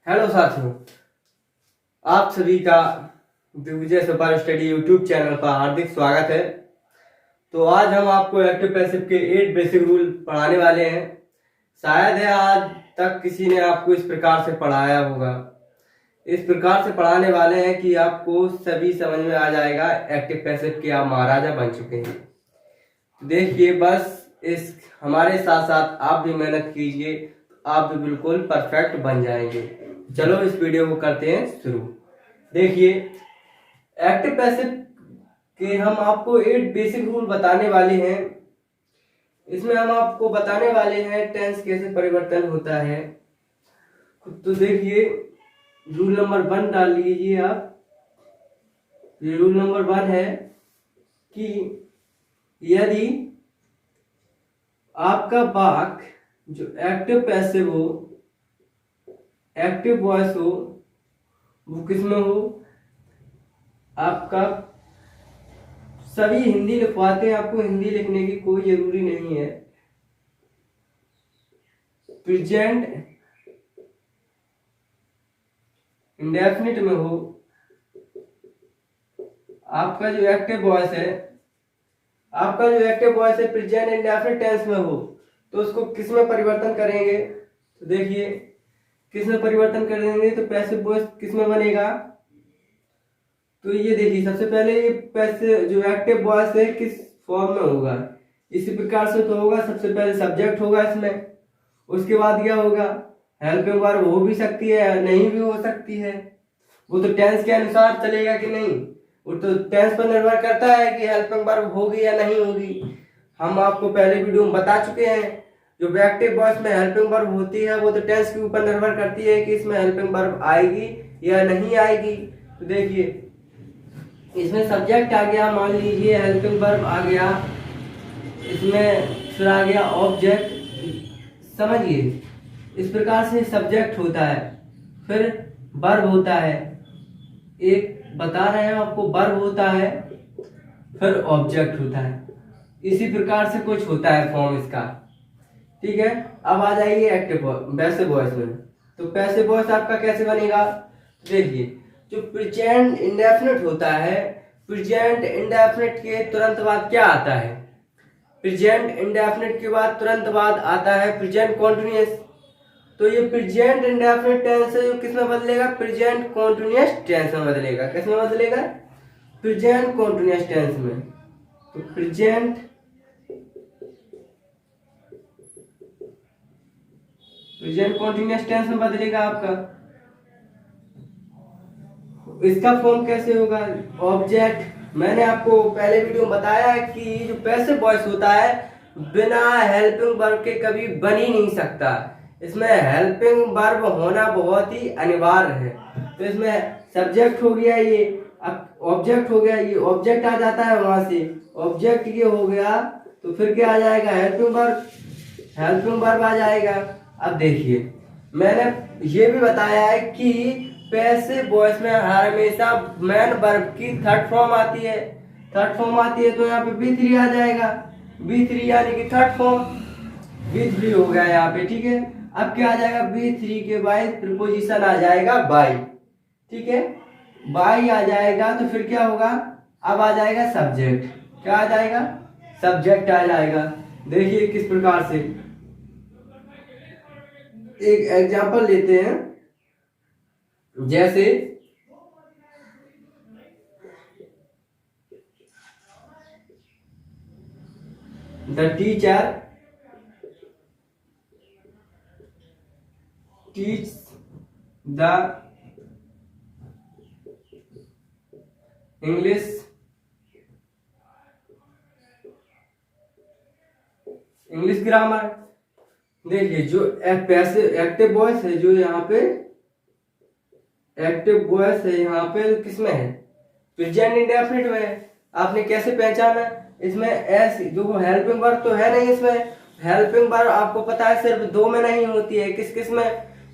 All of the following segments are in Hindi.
हेलो साथियों, आप सभी का विजय सुपर स्टडी यूट्यूब चैनल पर हार्दिक स्वागत है। तो आज हम आपको एक्टिव पैसिव के 8 बेसिक रूल पढ़ाने वाले हैं। शायद है आज तक किसी ने आपको इस प्रकार से पढ़ाया होगा। इस प्रकार से पढ़ाने वाले हैं कि आपको सभी समझ में आ जाएगा। एक्टिव पैसिव के आप महाराजा बन चुके हैं। देखिए, बस इस हमारे साथ साथ आप भी मेहनत कीजिए, तो आप भी बिल्कुल परफेक्ट बन जाएंगे। चलो इस वीडियो को करते हैं शुरू। देखिए, एक्टिव पैसिव के हम आपको 8 बेसिक रूल बताने वाले हैं। इसमें हम आपको बताने वाले हैं टेंस कैसे परिवर्तन होता है। तो देखिए, रूल नंबर 1 डाल लीजिए आप। ये रूल नंबर 1 है कि यदि आपका वाक्य जो एक्टिव पैसिव हो, एक्टिव वॉइस हो, वो किसमें हो। आपका सभी हिंदी लिखवाते हैं, आपको हिंदी लिखने की कोई जरूरी नहीं है। प्रेजेंट इंडेफिनिट में हो, आपका जो एक्टिव वॉइस है, प्रेजेंट इंडेफिनिट टेंस में हो, तो उसको किस में परिवर्तन करेंगे। तो देखिए, किस में परिवर्तन कर देंगे तो पैसिव वॉइस किस में बनेगा। तो ये देखिए, सबसे पहले ये पैसिव जो एक्टिव वॉइस है किस फॉर्म में होगा। इसी प्रकार से तो होगा, सबसे पहले सब्जेक्ट होगा इसमें, उसके बाद क्या होगा, हेल्पिंग वर्ब हो भी सकती है, नहीं भी हो सकती है। वो तो टेंस के अनुसार चलेगा कि नहीं, वो तो टेंस पर निर्भर करता है कि हेल्पिंग वर्ब होगी या नहीं होगी। हम आपको पहले वीडियो में बता चुके हैं, जो एक्टिव वॉइस में हेल्पिंग वर्ब होती है वो तो टेंस के ऊपर निर्भर करती है कि इसमें हेल्पिंग वर्ब आएगी या नहीं आएगी। तो देखिए, इसमें सब्जेक्ट आ गया, मान लीजिए हेल्पिंग वर्ब आ गया, इसमें फिर आ गया ऑब्जेक्ट। समझिए, इस प्रकार से सब्जेक्ट होता है, फिर वर्ब होता है, एक बता रहे हैं आपको, वर्ब होता है, फिर ऑब्जेक्ट होता है। इसी प्रकार से कुछ होता है फॉर्म इसका। ठीक है, अब आ जाइए एक्टिव पैसिव वॉइस में। तो पैसिव वॉइस आपका कैसे बनेगा। देखिए, जो प्रेजेंट इंडेफिनिट होता है, प्रेजेंट इंडेफिनिट के तुरंत बाद क्या आता है, प्रेजेंट इंडेफिनिट के बाद तुरंत बाद आता है प्रेजेंट कॉन्टिन्यूअस। तो ये प्रेजेंट इंडेफिनिट टेंस है जो किस में बदलेगा, प्रेजेंट कॉन्टिन्यूअस टेंस में बदलेगा। किस में बदलेगा, प्रेजेंट कॉन्टिन्यूअस टेंस में। तो प्रेजेंट कॉन्टिन्यूअस टेंस में बदलेगा आपका। इसका फॉर्म कैसे होगा, ऑब्जेक्ट। मैंने आपको पहले वीडियो में बताया है कि जो पैसिव वॉइस होता है बिना हेल्पिंग वर्ब के कभी बन ही नहीं सकता। इसमें हेल्पिंग वर्ब होना बहुत ही अनिवार्य है। तो इसमें सब्जेक्ट हो गया, ये अब ऑब्जेक्ट हो गया, ये ऑब्जेक्ट आ जाता है वहां से, ऑब्जेक्ट ये हो गया, तो फिर क्या आ जाएगा, हेल्पिंग वर्ब आ जाएगा। अब देखिए, मैंने ये भी बताया है कि पैसिव वॉइस में हमेशा मेन वर्ब की थर्ड फॉर्म आती है। तो यहाँ पे B3 आ जाएगा, B3 यानी कि थर्ड फॉर्म, B3 हो गया यहाँ पे। ठीक है, अब क्या आ जाएगा, B3 के बाद प्रीपोजिशन आ जाएगा बाई। ठीक है, बाई आ जाएगा, तो फिर क्या होगा, अब आ जाएगा सब्जेक्ट। क्या आ जाएगा, सब्जेक्ट आ जाएगा। देखिए किस प्रकार से, एक एग्जांपल लेते हैं। जैसे the teacher teach the English grammar. देखिए, जो पैसिव एक्टिव वॉइस है, जो यहाँ पे एक्टिव वॉइस है, यहाँ पे किसमें है, प्रेजेंट इंडेफिनिट में। आपने कैसे पहचाना, इसमें एस जो हेल्पिंग वर्ब तो है नहीं, इसमें हेल्पिंग वर्ब आपको पता है सिर्फ दो में नहीं होती है। किस किस में,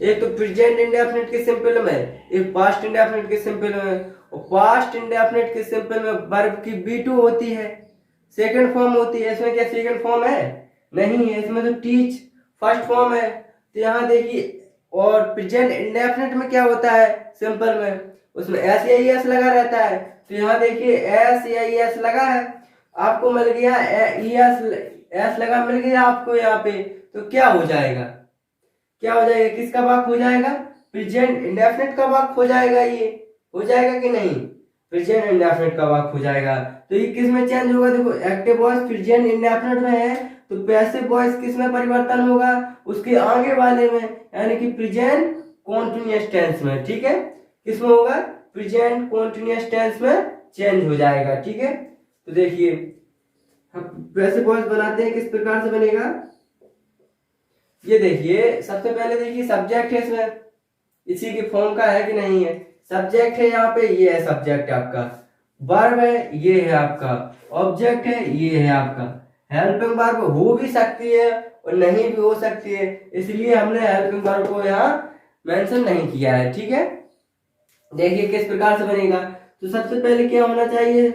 एक तो प्रेजेंट इंडेफिनिट के सिंपल में, एक पास्ट इंडेफिनिट के सिंपल में। और पास्ट इंडेफिनिट के सिंपल में वर्ब की B2 होती है, सेकंड फॉर्म होती है। इसमें क्या सेकंड फॉर्म है, नहीं है, इसमें तो टीच फर्स्ट फॉर्म है। तो यहाँ देखिए, और प्रेजेंट इंडेफिनिट में क्या होता है, सिंपल में उसमें एस या एस लगा रहता है। तो यहाँ देखिए एस या एस लगा है, आपको मिल गया एस लगा मिल गया आपको यहाँ पे। तो क्या हो जाएगा, क्या हो जाएगा, किसका वाक्य हो जाएगा, प्रेजेंट इंडेफिनिट का वाक्य हो जाएगा। ये हो जाएगा कि नहीं, प्रेजेंट इंडेफिनिट का वाक्य हो जाएगा। तो ये किस में चेंज होगा, देखो एक्टिव वॉइस प्रेजेंट इंडेफिनिट में है, तो पैसिव वॉइस किस में परिवर्तन होगा, उसके आगे वाले में, यानी कि प्रेजेंट कॉन्टिन्यूअस टेंस में। ठीक है, किस में होगा, प्रेजेंट कॉन्टिन्यूअस टेंस में चेंज हो जाएगा। ठीक है, तो देखिए हम पैसिव वॉइस बनाते हैं, किस प्रकार से बनेगा, ये देखिए सबसे पहले देखिए सब्जेक्ट है इसमें, इसी के फॉर्म का है कि नहीं है, सब्जेक्ट है यहाँ पे, ये है सब्जेक्ट आपका, वर्ब है ये है आपका, ऑब्जेक्ट है ये है आपका। हेल्पिंग वर्ब हो भी सकती है और नहीं भी हो सकती है, इसलिए हमने हेल्पिंग वर्ब को यहाँ मेंशन नहीं किया है। ठीक है, देखिए किस प्रकार से बनेगा। तो सबसे पहले क्या होना चाहिए,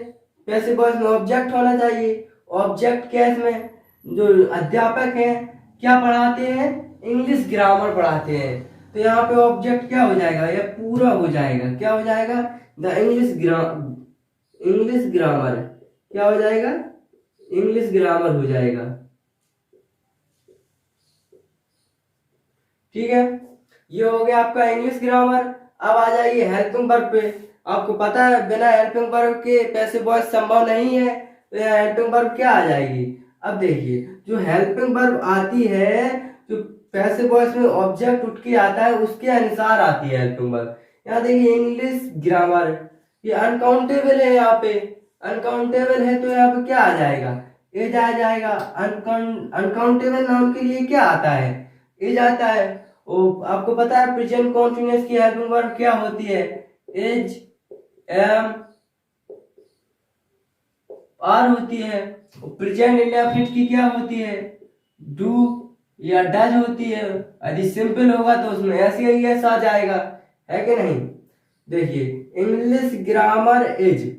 पैसिव वॉइस में ऑब्जेक्ट होना चाहिए। ऑब्जेक्ट क्या इसमें, जो अध्यापक हैं क्या पढ़ाते हैं, इंग्लिश ग्रामर पढ़ाते हैं। तो यहाँ पे ऑब्जेक्ट क्या हो जाएगा, यह पूरा हो जाएगा, क्या हो जाएगा, द इंग्लिश ग्रामर, क्या हो जाएगा, इंग्लिश ग्रामर हो जाएगा। ठीक है, ये हो गया आपका इंग्लिश ग्रामर। अब आ जाइए हेल्पिंग वर्ब पे। आपको पता है बिना हेल्पिंग वर्ब के पैसिव वॉइस संभव नहीं है, तो यहाँ हेल्पिंग वर्ब क्या आ जाएगी। अब देखिए जो हेल्पिंग वर्ब आती है, जो पैसिव वॉइस में ऑब्जेक्ट उठ के आता है उसके अनुसार आती है हेल्पिंग वर्ब। यहाँ देखिए इंग्लिश ग्रामर, ये अनकाउंटेबल है, यहाँ पे अनकाउंटेबल है, तो यहाँ पे क्या आ जाएगा, एज आ जाएगा। अनकाउंटेबल नाउन के लिए क्या आता है, एज आता है। आपको पता है प्रेजेंट कॉन्टिन्यूअस की हेल्पिंग वर्ब क्या होती है, एज, एम, आर होती है। प्रेजेंट इंडेफिनिट की क्या होती है, डू या डज होती है। यदि सिंपल होगा तो उसमें ऐसे ही ऐसा आ जाएगा, है कि नहीं। देखिए इंग्लिश ग्रामर इज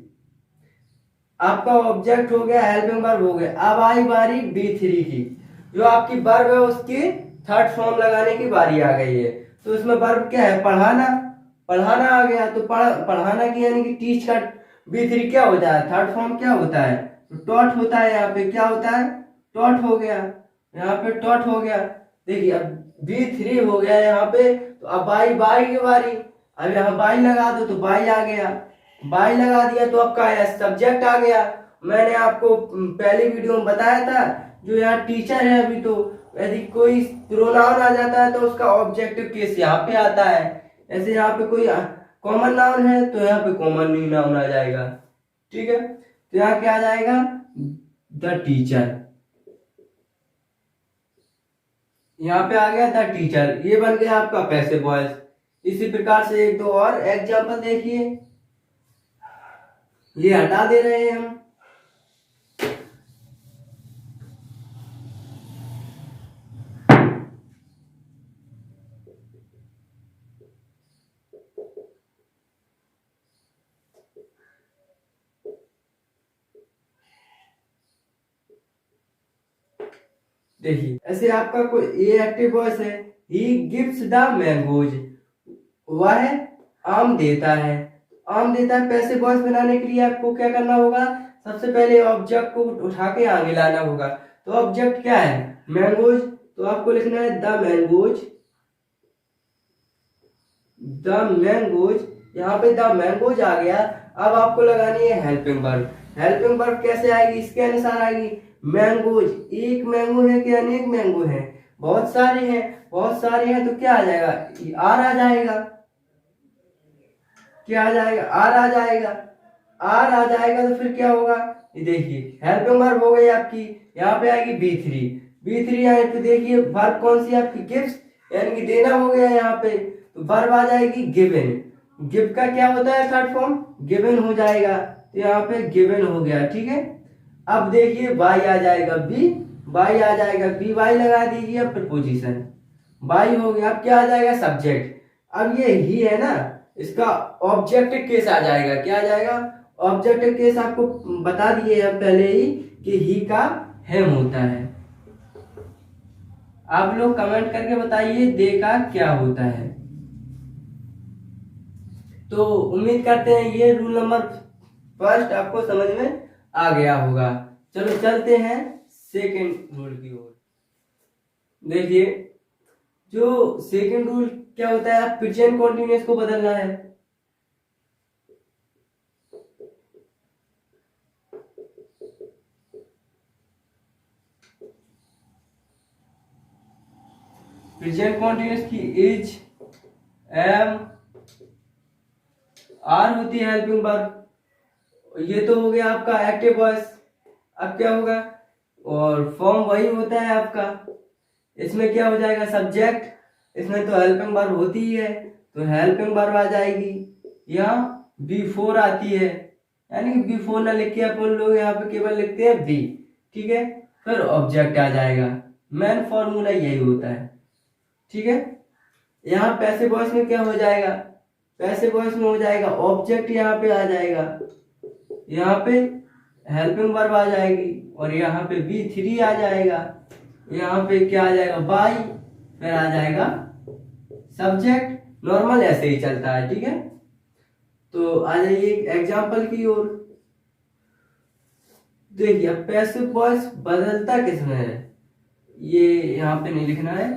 आपका ऑब्जेक्ट हो गया, हेल्पिंग वर्ब हो गया। अब आई बारी B3 की, जो आपकी वर्ब है उसकी थर्ड फॉर्म लगाने की बारी आ गई है। तो उसमें वर्ब क्या है, पढ़ाना, पढ़ाना आ गया। तो पढ़ाना की यानी कि टीच का B3 क्या होता है, थर्ड फॉर्म क्या होता है, टॉट होता है। यहाँ पे क्या होता है, टॉट हो गया, यहाँ पे टॉट हो गया। देखिए अब B3 हो गया यहाँ पे, तो अब बाई की बारी। अब यहाँ बाई लगा दो तो बाई आ गया, बाई लगा दिया तो आपका सब्जेक्ट आ गया। मैंने आपको पहले वीडियो में बताया था, जो यहाँ टीचर है अभी, तो यदि कोई प्रोनाउन आ जाता है तो उसका ऑब्जेक्टिव केस यहाँ पे आता है। ऐसे यहाँ पे कोई कॉमन नाउन है तो यहाँ पे कॉमन नाउन आ जाएगा। ठीक है, तो यहाँ क्या आ जाएगा, द टीचर, यहाँ पे आ गया द टीचर, ये बन गया आपका पैसिव वॉइस। इसी प्रकार से एक दो और एग्जांपल देखिए, ये हटा दे रहे हैं हम। देखिए ऐसे आपका कोई ये एक्टिव वॉइस है, ही गिव्स द मैंगोज, वह आम देता है। आम देता है पैसिव वॉइस बनाने के लिए आपको क्या करना होगा, सबसे पहले ऑब्जेक्ट को उठा के आगे लाना होगा। तो ऑब्जेक्ट क्या है, मैंगोज, तो आपको लिखना है द मैंगोज, द मैंगोज, यहाँ पे द मैंगोज आ गया। अब आपको लगानी है हेल्पिंग वर्ब। हेल्पिंग वर्ब कैसे आएगी, इसके अनुसार आएगी। मैंगोज, एक मैंगो है कि अनेक मैंगो है, बहुत सारे हैं, बहुत सारे हैं, तो क्या आ जाएगा, आर आ जाएगा। क्या आ जाएगा, आर आ जाएगा। आर आ जाएगा तो फिर क्या होगा, ये देखिए हेल्पिंग वर्ब हो गई आपकी, यहाँ पे आएगी B3। B3 आए तो देखिए वर्ब कौन सी आपकी, गिव्स, यानी कि देना हो गया यहाँ पे, तो वर्ब आ जाएगी गिवन। गिव का क्या होता है थर्ड फॉर्म, गिवन हो जाएगा, तो यहाँ पे गिवन हो गया। ठीक है, अब देखिए बाई आ जाएगा, बी बाई आ जाएगा, बी बाई लगा दीजिए, अब प्रपोजिशन बाई हो गया। अब क्या आ जाएगा, सब्जेक्ट। अब ये ही है ना, इसका ऑब्जेक्टिव केस आ जाएगा। क्या आ जाएगा, ऑब्जेक्टिव केस आपको बता दिए हैं पहले ही कि ही का हेम होता है। आप लोग कमेंट करके बताइए दे का क्या होता है। तो उम्मीद करते हैं ये रूल नंबर फर्स्ट आपको समझ में आ गया होगा। चलो चलते हैं सेकंड रूल की ओर। देखिए जो सेकंड रूल क्या होता है, प्रेजेंट कॉन्टिन्यूअस को बदलना है। प्रेजेंट कॉन्टिन्यूअस की इज एम आर होती है हेल्पिंग वर्ब। ये तो हो गया आपका एक्टिव वॉइस। अब क्या होगा, और फॉर्म वही होता है आपका। इसमें क्या हो जाएगा, सब्जेक्ट। इसमें तो हेल्पिंग वर्ब होती ही है तो हेल्पिंग वर्ब आ जाएगी। यहाँ बिफोर आती है, यानी कि बिफोर ना लिख के अपन लोग यहाँ पे केवल लिखते हैं बी, ठीक है। फिर ऑब्जेक्ट आ जाएगा। मेन फॉर्मूला यही होता है, ठीक है। यहाँ पैसिव वॉइस में क्या हो जाएगा, पैसिव वॉइस में हो जाएगा ऑब्जेक्ट यहाँ पे आ जाएगा, यहाँ पे हेल्पिंग वर्ब आ जाएगी और यहाँ पे B3 आ जाएगा। यहाँ पे क्या आ जाएगा, बाई, फिर आ जाएगा सब्जेक्ट। नॉर्मल ऐसे ही चलता है, ठीक है। तो आ जाइए एग्जाम्पल की ओर। देखिए पैसिव वॉइस बदलता किसमें है, ये यहाँ पे नहीं लिखना है।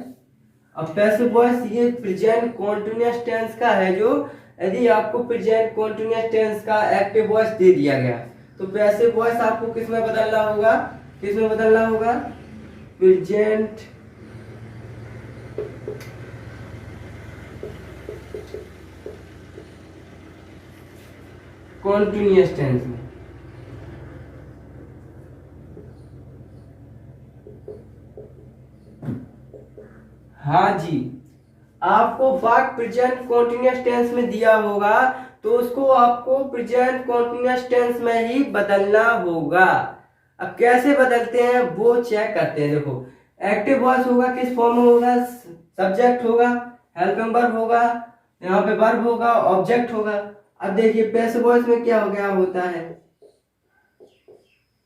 अब पैसिव वॉइस ये प्रेजेंट कॉन्टिन्यूअस टेंस का है। जो यदि आपको प्रेजेंट कॉन्टिन्यूअस टेंस का एक्टिव वॉइस दे दिया गया तो पैसिव वॉइस आपको किसमें बदलना होगा, किसमें बदलना होगा, प्रेजेंट कॉन्टिन्यूअस टेंस में। हाँ जी, आपको वाक्य प्रेजेंट कॉन्टिन्यूअस टेंस में दिया होगा तो उसको आपको प्रेजेंट कॉन्टिन्यूअस टेंस में ही बदलना होगा। अब कैसे बदलते हैं वो चेक करते हैं। देखो एक्टिव वॉइस होगा किस फॉर्म में होगा, सब्जेक्ट होगा, हेल्पिंग वर्ब होगा, यहाँ पे वर्ब होगा, ऑब्जेक्ट होगा। अब देखिए पैसिव वॉइस में क्या हो गया होता है,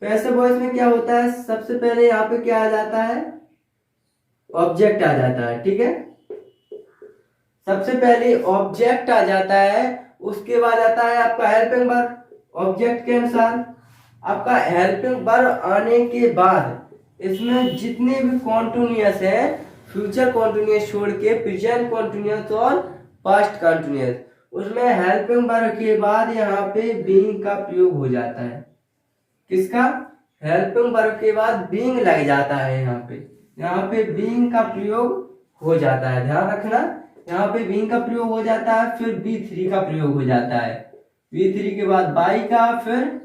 पैसिव वॉइस में क्या होता है, सबसे पहले यहाँ पे क्या आ जाता है, ऑब्जेक्ट आ जाता है, ठीक है। सबसे पहले ऑब्जेक्ट आ जाता है, उसके बाद आता है आपका हेल्पिंग वर्ब ऑब्जेक्ट के अनुसार। आपका हेल्पिंग वर्ब आने के बाद इसमें जितने भी कॉन्टिन्यूअस है, फ्यूचर कॉन्टिन्यूअस छोड़ के प्रेजेंट कॉन्टिन्यूअस और पास्ट कॉन्टिन्यूअस, उसमें हेल्पिंग वर्ब के बाद यहाँ पे बीइंग का प्रयोग हो जाता है। किसका, हेल्पिंग वर्ब के बाद बीइंग लग जाता है। यहाँ पे बीइंग का प्रयोग हो जाता है, ध्यान रखना। यहाँ पे बीइंग का प्रयोग हो जाता है, फिर B3 का प्रयोग हो जाता है। B3 के बाद बाई का, फिर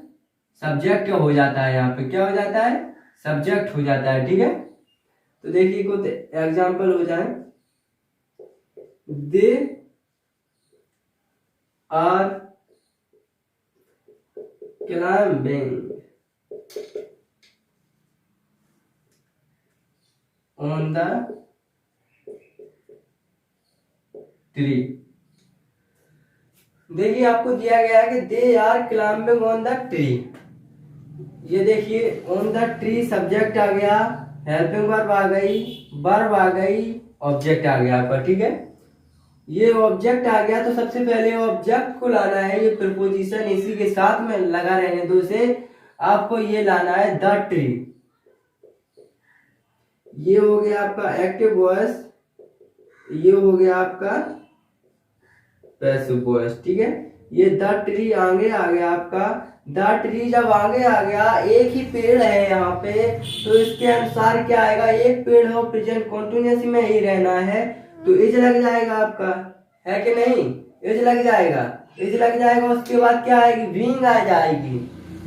सब्जेक्ट हो जाता है। यहाँ पे क्या हो जाता है, सब्जेक्ट हो जाता है, ठीक है। तो देखिए कुछ एग्जाम्पल हो जाए। They are climbing on the tree. देखिए आपको दिया गया है कि they are climbing on the tree. ये देखिए ऑन द ट्री सब्जेक्ट आ गया, हेल्पिंग वर्ब आ गई, वर्ब आ गई, ऑब्जेक्ट आ गया आपका, ठीक है। ये ऑब्जेक्ट आ गया तो सबसे पहले ऑब्जेक्ट को लाना है। ये प्रीपोजिशन इसी के साथ में लगा रहने दो से, आपको ये लाना है द ट्री। ये हो गया आपका एक्टिव वॉइस, ये हो गया आपका पैसिव वॉइस, ठीक है। ये द ट्री आगे आ गया आपका। द ट्री जब आगे आ गया, एक ही पेड़ है यहाँ पे, तो इसके अनुसार क्या आएगा, एक पेड़ हो प्रेजेंट कॉन्टिन्यूअस में ही रहना है तो इज लग जाएगा आपका, है कि नहीं, इज लग जाएगा, इज लग जाएगा। उसके बाद क्या आएगी, बीइंग आ जाएगी।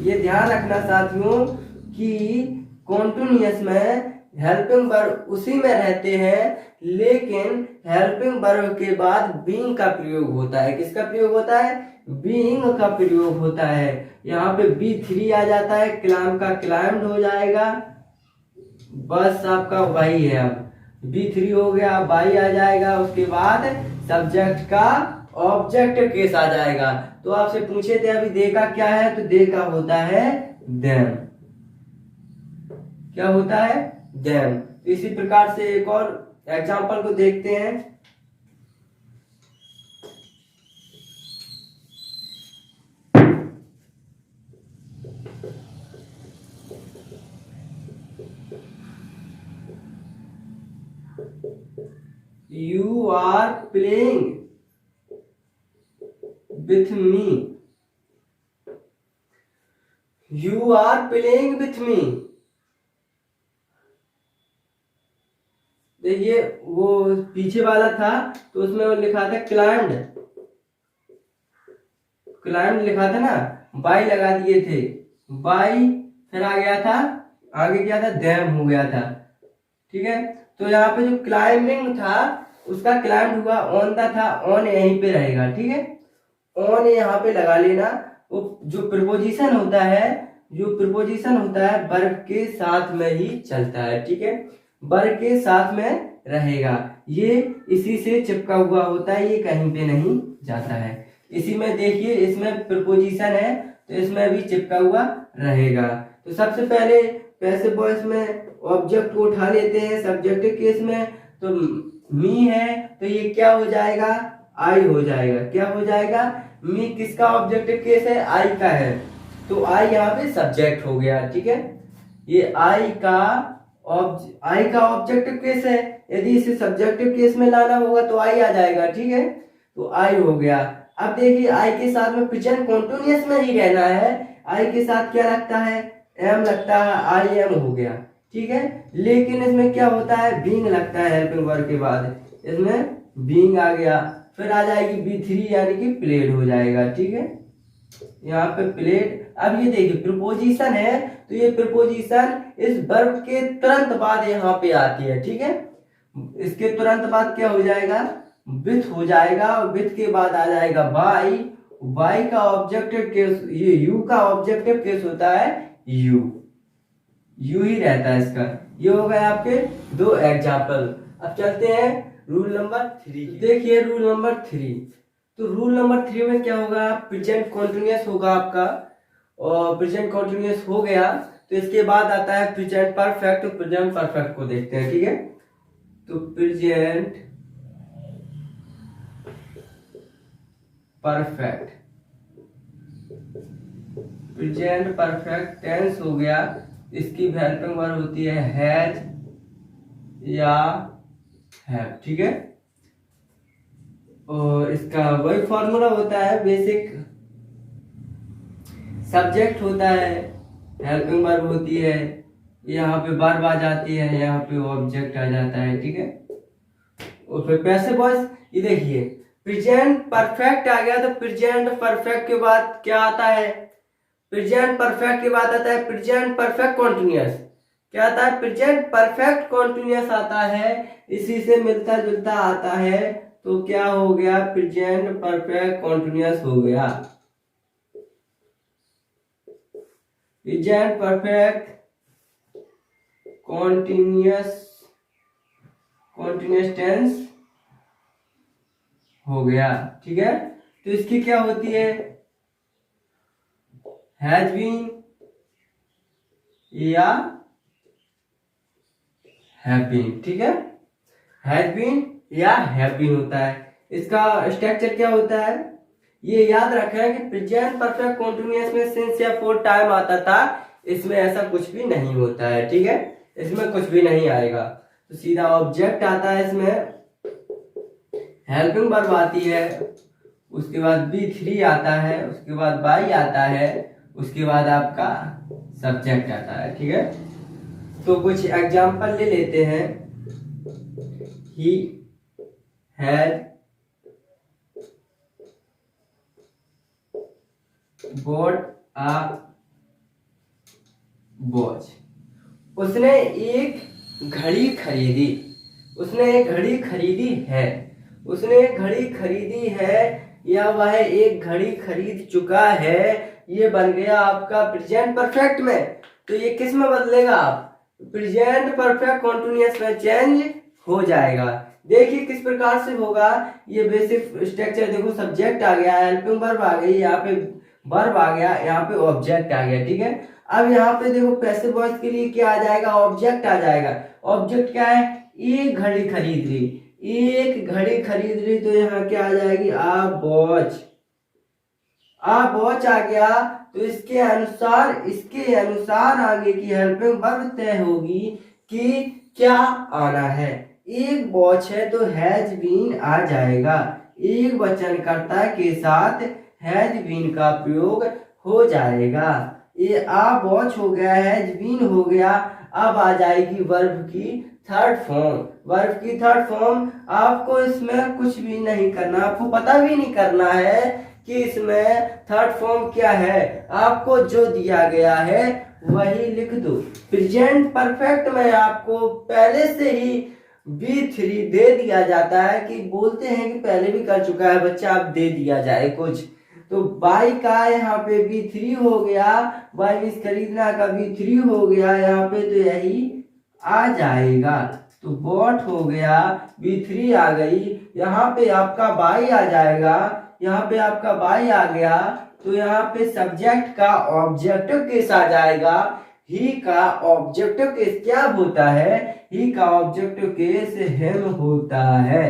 ये ध्यान रखना साथियों कि कॉन्टिन्यूअस में हेल्पिंग वर्ब उसी में रहते हैं, लेकिन हेल्पिंग वर्ब के बाद बीइंग का प्रयोग होता है। किसका प्रयोग होता है, बीइंग का प्रयोग होता है। यहाँ पे B3 आ जाता है, क्लाइम का क्लाइम्ड हो जाएगा, बस आपका वही है। अब B3 हो गया, बाई आ जाएगा, उसके बाद सब्जेक्ट का ऑब्जेक्ट केस आ जाएगा। तो आपसे पूछे थे अभी दे का क्या है, तो दे का होता है देम। क्या होता है, देम। तो इसी प्रकार से एक और एग्जाम्पल को देखते हैं। You are playing with me. You are playing with me. देखिए वो पीछे वाला था तो उसमें वो लिखा था क्लाइंड, क्लाइंड लिखा था ना, बाई लगा दिए थे, बाई फिर आ गया था, आगे क्या था, दैम हो गया था। ठीक है, तो यहाँ पे जो क्लाइंबिंग था उसका क्लाइंब हुआ, ऑन दा था, ऑन यहीं पे रहेगा। ठीक है, ऑन यहाँ पे लगा लेना। वो जो प्रीपोजिशन होता है, जो प्रीपोजिशन होता है वर्ब के साथ में ही चलता है। ठीक है, वर्ब के साथ में रहेगा, ये इसी से चिपका हुआ होता है, ये कहीं पे नहीं जाता है। इसी में देखिए इसमें प्रीपोजिशन है तो इसमें भी चिपका हुआ रहेगा। तो सबसे पहले पैसिव वॉइस में ऑब्जेक्ट को उठा लेते हैं। सब्जेक्टिव केस में तो मी है तो ये क्या हो जाएगा, आई हो जाएगा। क्या हो जाएगा, मी किसका ऑब्जेक्टिव केस है, आई का है, तो आई यहाँ पे सब्जेक्ट हो गया। ठीक है, ये आई का ऑब्जेक्टिव केस है, यदि इसे सब्जेक्टिव केस में लाना होगा तो आई आ जाएगा। ठीक है, तो आई हो गया। अब देखिए आई के साथ में प्रेजेंट कॉन्टिन्यूअस में ही रहना है, आई के साथ क्या लगता है, एम लगता है, आई एम हो गया। ठीक है, लेकिन इसमें क्या होता है, बीइंग लगता है हेल्पिंग वर्ब के बाद, इसमें बीइंग आ गया, फिर आ जाएगी बी3 यानी कि प्लेड हो जाएगा। ठीक है, यहाँ पे प्लेड। अब ये देखिए प्रीपोजिशन है तो ये प्रीपोजिशन इस वर्ब के तुरंत बाद यहाँ पे आती है। ठीक है, इसके तुरंत बाद क्या हो जाएगा, विथ हो जाएगा, और विथ के बाद आ जाएगा बाई। बाई का ऑब्जेक्टिव केस, ये यू का ऑब्जेक्टिव केस होता है, यू ही रहता है इसका। ये हो गए आपके दो एग्जाम्पल। अब चलते हैं रूल नंबर 3। देखिए रूल नंबर 3, तो रूल नंबर 3 में क्या होगा, प्रेजेंट कॉन्टिन्यूअस होगा आपका, और प्रेजेंट कॉन्टिन्यूअस हो गया तो इसके बाद आता है प्रेजेंट परफेक्ट। तो प्रेजेंट परफेक्ट को देखते हैं। ठीक है, तो present perfect, present perfect tense हो गया, इसकी हेल्पिंग वर्ब होती है हैज या हैव। ठीक है, और इसका वही फॉर्मूला होता है बेसिक, सब्जेक्ट होता है, हेल्पिंग वर्ब होती है, यहाँ पे वर्ब आ जाती है, यहाँ पे ऑब्जेक्ट आ जाता है। ठीक है, और फिर पैसिव वॉइस, ये देखिए प्रेजेंट परफेक्ट आ गया तो प्रेजेंट परफेक्ट के बाद क्या आता है, प्रेजेंट परफेक्ट के बाद आता है प्रेजेंट परफेक्ट कॉन्टिन्यूअस। क्या आता है, प्रेजेंट परफेक्ट कॉन्टिन्यूअस आता है, इसी से मिलता जुलता आता है, तो क्या हो गया, प्रेजेंट परफेक्ट कॉन्टिन्यूअस हो गया। प्रेजेंट परफेक्ट कॉन्टिन्यूअस टेंस हो गया। ठीक है, तो इसकी क्या होती है, हैज बीन या हैव बीन। ठीक है, हैज बीन या हैव बीन होता है। इसका स्ट्रक्चर क्या होता है, ये याद रखें कि प्रेजेंट परफेक्ट कॉन्टिन्यूअस में सिंस या फॉर टाइम आता था, इसमें ऐसा कुछ भी नहीं होता है। ठीक है, इसमें कुछ भी नहीं आएगा, तो सीधा ऑब्जेक्ट आता है, इसमें हेल्पिंग वर्ब आती है, उसके बाद बी3 आता है, उसके बाद बाई आता है, उसके बाद आपका सब्जेक्ट आता है। ठीक है, तो कुछ एग्जांपल ले लेते हैं। He had bought a watch, उसने एक घड़ी खरीदी, उसने एक घड़ी खरीदी है, उसने एक घड़ी खरीदी है, या वह एक घड़ी खरीद चुका है, ये बन गया आपका प्रेजेंट परफेक्ट में। तो ये किस में बदलेगा, आप प्रेजेंट परफेक्ट कॉन्टिन्यूअस में चेंज हो जाएगा। देखिए किस प्रकार से होगा, ये बेसिक स्ट्रक्चर देखो, सब्जेक्ट आ गया, हेल्पिंग वर्ब आ गई, यहाँ पे वर्ब आ गया, यहाँ पे ऑब्जेक्ट आ गया। ठीक है, अब यहाँ पे देखो पैसिव वॉइस के लिए क्या आ जाएगा, ऑब्जेक्ट आ जाएगा। ऑब्जेक्ट क्या है, एक घड़ी खरीद ली, एक घड़ी खरीद ली, तो यहाँ क्या आ जाएगी, आ वॉच। आ वॉच आ गया, तो इसके अनुसार आगे की हेल्पिंग वर्ब तय होगी कि क्या आना है। एक वॉच है तो हैज बीन आ जाएगा, एक वचनकर्ता के साथ हैज बीन का प्रयोग हो जाएगा। ये आ वॉच हो गया, हैज बीन हो गया। अब आ जाएगी वर्ब की थर्ड फॉर्म। वर्ब की थर्ड फॉर्म आपको इसमें कुछ भी नहीं करना, आपको पता भी नहीं करना है कि इसमें थर्ड फॉर्म क्या है। आपको जो दिया गया है वही लिख दो। प्रेजेंट परफेक्ट में आपको पहले से ही B3 दे दिया जाता है, कि बोलते हैं कि पहले भी कर चुका है बच्चा, अब दे दिया जाए कुछ। तो बाई का यहाँ पे B3 हो गया, बाई मीन्स खरीदना का B3 हो गया यहाँ पे, तो यही आ जाएगा। तो बॉट हो गया, B3 आ गई, यहाँ पे आपका बाई आ जाएगा, यहाँ पे आपका बाई आ गया, तो यहाँ पे सब्जेक्ट का ऑब्जेक्टिव केस आ जाएगा। ही का ऑब्जेक्टिव केस क्या होता है, ही का ऑब्जेक्टिव केस हिम होता है।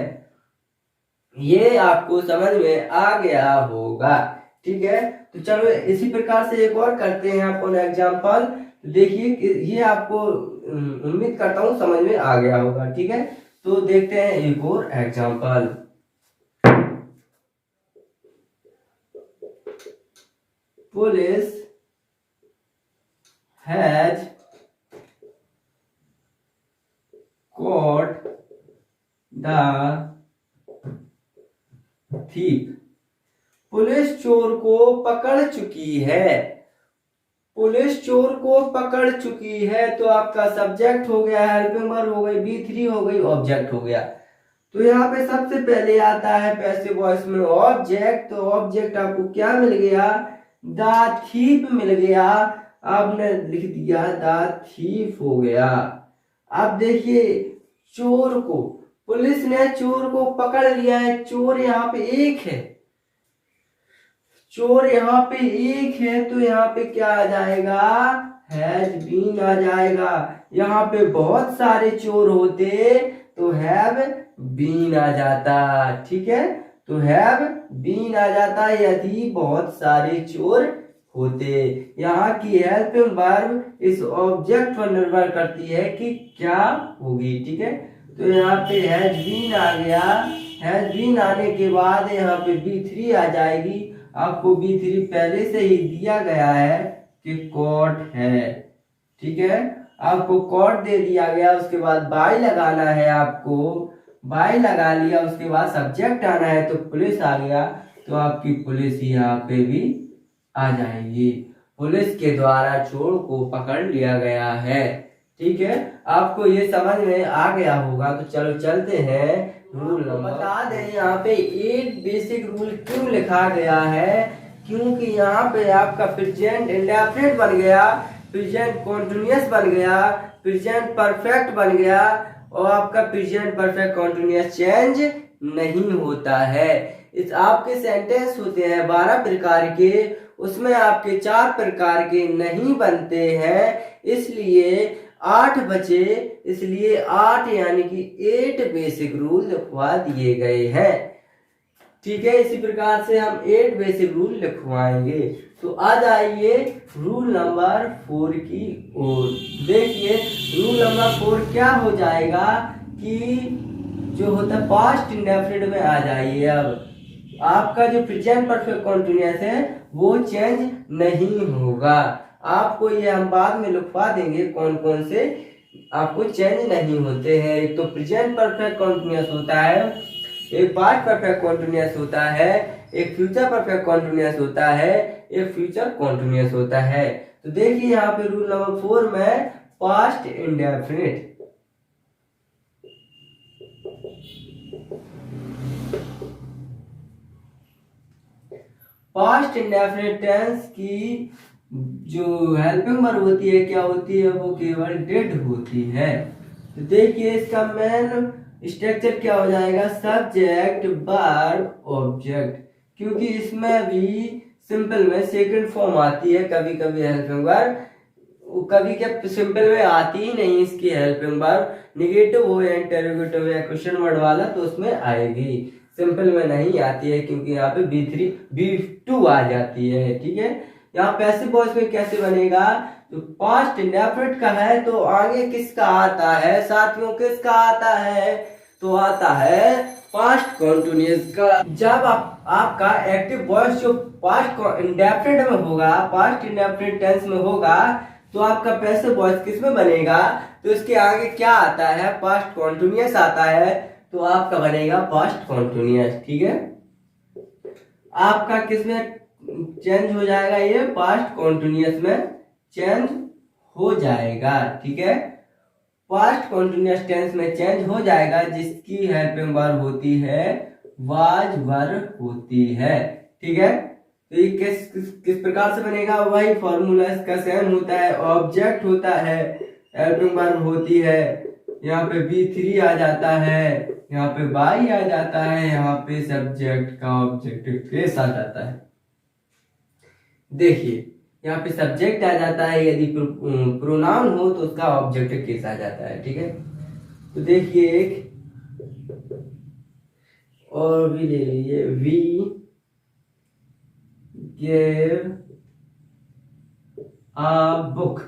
ये आपको समझ में आ गया होगा, ठीक है। तो चलो इसी प्रकार से एक और करते हैं अपन एग्जांपल। देखिए ये आपको उम्मीद करता हूँ समझ में आ गया होगा, ठीक है। तो देखते हैं एक और example. Police has caught the thief। Police चोर को पकड़ चुकी है। पुलिस चोर को पकड़ चुकी है, तो आपका सब्जेक्ट हो गया, हेल्पिंग वर्ब हो गई, B3 हो गई, ऑब्जेक्ट हो गया। तो यहाँ पे सबसे पहले आता है पैसिव वॉइस में ऑब्जेक्ट। तो ऑब्जेक्ट आपको क्या मिल गया, द थीफ मिल गया। आपने लिख दिया द थीफ हो गया। अब देखिए चोर को, पुलिस ने चोर को पकड़ लिया है। चोर यहाँ पे एक है, चोर यहाँ पे एक है, तो यहाँ पे क्या आ जाएगा, हैज बीन आ जाएगा। यहाँ पे बहुत सारे चोर होते तो हैव बीन आ जाता, ठीक है। तो हैव बीन आ जाता यदि बहुत सारे चोर होते। यहाँ की हेल्पिंग वर्ब इस ऑब्जेक्ट पर निर्भर करती है कि क्या होगी, ठीक है। तो यहाँ पे हैज बीन आ गया, हैज बीन आने के बाद यहाँ पे B3 आ जाएगी। आपको B3 पहले से ही दिया गया है कि कॉट है, ठीक है। आपको कॉट दे दिया गया, उसके बाद बाय लगाना है, आपको बाय लगा लिया, उसके बाद सब्जेक्ट आना है, तो पुलिस आ गया, तो आपकी पुलिस यहाँ पे भी आ जाएगी। पुलिस के द्वारा चोर को पकड़ लिया गया है, ठीक है। आपको ये समझ में आ गया होगा। तो चलो चलते हैं रूल नंबर। बता दें यहाँ पे एक बेसिक रूल क्यों लिखा गया है, क्योंकि यहाँ पे आपका प्रेजेंट इंडेफिनिट बन गया, प्रेजेंट कॉन्टिन्यूअस बन गया, प्रेजेंट परफेक्ट बन गया, और आपका प्रेजेंट परफेक्ट कॉन्टिन्यूअस चेंज नहीं होता है। इस आपके सेंटेंस होते हैं 12 प्रकार के, उसमें आपके 4 प्रकार के नहीं बनते हैं, इसलिए 8 बचे, इसलिए 8 यानी कि 8 बेसिक रूल लिखवा दिए गए हैं, ठीक है। इसी प्रकार से हम 8 बेसिक रूल लिखवाएंगे। तो आ जाइए रूल नंबर 4 की ओर। देखिए रूल नंबर 4 क्या हो जाएगा कि जो होता है पास्ट इंडेफिनिट में आ जाइए। अब आपका जो प्रेजेंट परफेक्ट कॉन्टिन्यूअस है वो चेंज नहीं होगा। आपको ये हम बाद में लिखवा देंगे कौन कौन से आपको चेंज नहीं होते हैं। एक तो प्रेजेंट परफेक्ट कॉन्टिन्यूअस होता है, एक पास्ट परफेक्ट कॉन्टिन्यूअस होता है, एक फ्यूचर परफेक्ट कॉन्टिन्यूअस होता है, एक फ्यूचर कॉन्टिन्यूअस होता है। तो देखिए यहाँ पे रूल नंबर 4 में past indefinite, past indefinite tense की जो हेल्पिंग वर्ब होती है क्या होती है, वो केवल डिड होती है। तो देखिए इसका मेन स्ट्रक्चर क्या हो जाएगा, सब्जेक्ट वर्ब ऑब्जेक्ट, क्योंकि इसमें भी सिंपल में सेकंड फॉर्म आती है, कभी कभी हेल्पिंग वर्ब कभी क्या सिंपल में आती ही नहीं इसकी हेल्पिंग वर्ब। निगेटिव हो या इंटरोगेटिव या क्वेश्चन वर्ड वाला तो उसमें आएगी, सिंपल में नहीं आती है क्योंकि यहाँ पे B3 B2 आ जाती है। ठीक है, यहाँ पैसिव वॉइस में कैसे बनेगा, तो पास्ट इंडेफिनिट का है तो आगे किसका आता है साथियों, किसका आता है, तो आता है पास्ट कंटिन्यूअस का। जब आपका एक्टिव वॉइस जो पास्ट इंडेफिनिट में होगा, पास्ट इंडेफिनिट टेंस में होगा, तो आपका पैसिव वॉइस किस में बनेगा, तो इसके आगे क्या आता है, पास्ट कंटिन्यूअस आता है, तो आपका बनेगा पास्ट कंटिन्यूअस। ठीक है, आपका किस में चेंज हो जाएगा, ये पास्ट कंटिन्यूअस में चेंज हो जाएगा। ठीक है, पास्ट कंटिन्यूअस टेंस में चेंज हो जाएगा जिसकी हेल्पिंग वर्ब होती है वाज वर्ब होती है। ठीक है, तो ये किस प्रकार से बनेगा, वही फॉर्मूला इसका सेम होता है, ऑब्जेक्ट होता है, हेल्पिंग वर्ब होती है, यहाँ पे B3 आ जाता है, यहाँ पे बाई आ जाता है, यहाँ पे सब्जेक्ट का ऑब्जेक्टिव केस आ जाता है। देखिए यहाँ पे सब्जेक्ट आ जाता है, यदि प्रोनाउन हो तो उसका ऑब्जेक्टिव केस आ जाता है। ठीक है, तो देखिए एक और भी ले लीजिए, वी गिव अ बुक।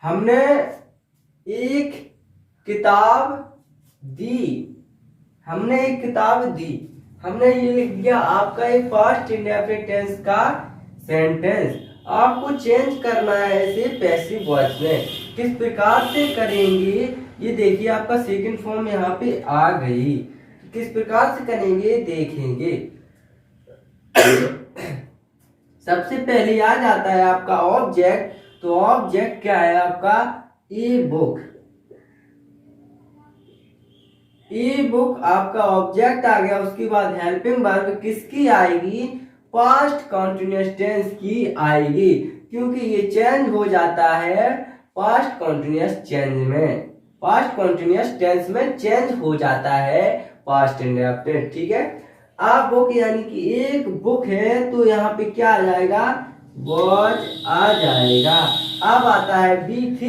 हमने एक किताब दी, हमने एक किताब दी, हमने ये लिख दिया आपका एक पास्ट इंडेफिनिट टेंस का सेंटेंस। आपको चेंज करना है इसे पैसिव वॉइस में, किस प्रकार से करेंगे, ये देखिए आपका सेकंड फॉर्म यहाँ पे आ गई, किस प्रकार से करेंगे देखेंगे। सबसे पहले आ जाता है आपका ऑब्जेक्ट, तो ऑब्जेक्ट क्या है आपका, ई बुक। ई बुक आपका ऑब्जेक्ट आ गया, उसके बाद हेल्पिंग वर्ब किसकी आएगी, पास्ट कंटिन्यूअस टेंस की आएगी, क्योंकि ये चेंज हो जाता है पास्ट कंटिन्यूअस चेंज में, पास्ट कंटिन्यूअस टेंस में चेंज हो जाता है पास्ट इंडेफिनिट। ठीक है, आप बुक यानी कि एक बुक है तो यहाँ पे क्या आ जाएगा, वॉच आ जाएगा। अब आता है B3,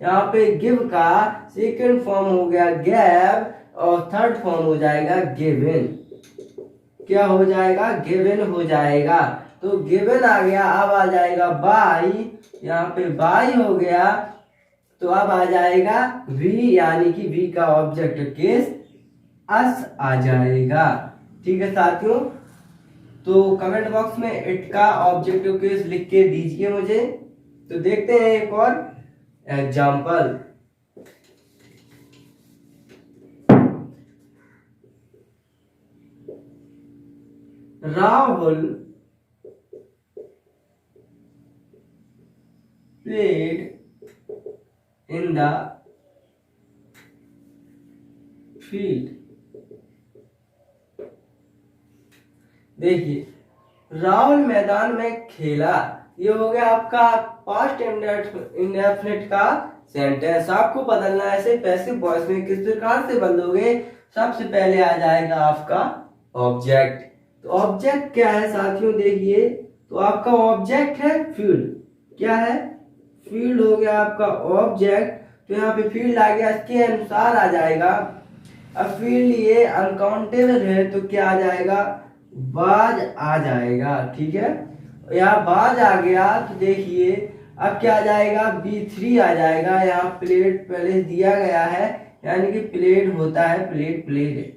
यहाँ पे गिव का सेकंड फॉर्म हो गया गैव और थर्ड फॉर्म हो जाएगा गिवन। क्या हो जाएगा, गिवन हो जाएगा, तो गिवन आ गया। अब आ जाएगा बाई, यहाँ पे बाई हो गया, तो अब आ जाएगा वी यानी कि वी का ऑब्जेक्ट केस अस आ जाएगा। ठीक है साथियों, तो कमेंट बॉक्स में इट का ऑब्जेक्टिव केस लिख के दीजिए मुझे। तो देखते हैं एक और example. Rahul played in the field। देखिए राहुल मैदान में खेला, ये हो गया आपका पास्ट इंडेफिनिट का सेंटेंस। आपको बदलना है ऐसे पैसिव वॉइस में, किस प्रकार से बदलोगे, सबसे पहले आ जाएगा आपका ऑब्जेक्ट। तो ऑब्जेक्ट क्या है साथियों, देखिए तो आपका ऑब्जेक्ट है फील्ड, क्या है, फील्ड हो गया आपका ऑब्जेक्ट। तो यहाँ पे फील्ड आ गया, इसके अनुसार आ जाएगा। अब फील्ड ये अनकाउंटेबल है तो क्या आ जाएगा, बाज आ जाएगा। ठीक है, यहाँ बाज आ गया तो देखिए अब क्या आ जाएगा, B3 आ जाएगा। यहाँ प्लेट पहले दिया गया है, यानी कि प्लेट होता है, प्लेट प्लेट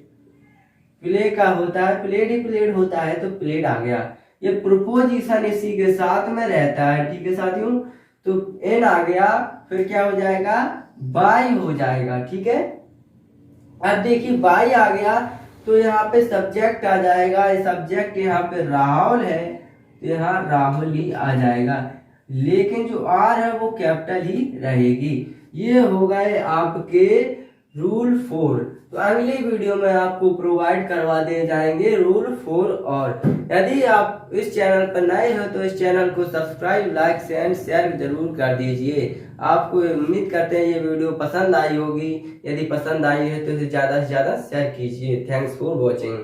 प्ले का होता है, प्लेट ही प्लेट होता है, तो प्लेट आ गया। ये प्रोपोजिशन इसी के साथ में रहता है। ठीक है साथियों, तो एन आ गया, फिर क्या हो जाएगा, बाई हो जाएगा। ठीक है, अब देखिए बाई आ गया तो यहाँ पे सब्जेक्ट आ जाएगा, ये सब्जेक्ट यहाँ पे राहुल है तो यहाँ राहुल ही आ जाएगा, लेकिन जो आर है वो कैपिटल ही रहेगी। ये हो गए आपके रूल 4। तो अगली वीडियो में आपको प्रोवाइड करवा दे जाएंगे रूल 4। और यदि आप इस चैनल पर नए हो तो इस चैनल को सब्सक्राइब, लाइक एंड शेयर जरूर कर दीजिए। आपको उम्मीद करते हैं ये वीडियो पसंद आई होगी, यदि पसंद आई है तो इसे ज़्यादा से ज़्यादा शेयर कीजिए। Thanks for watching.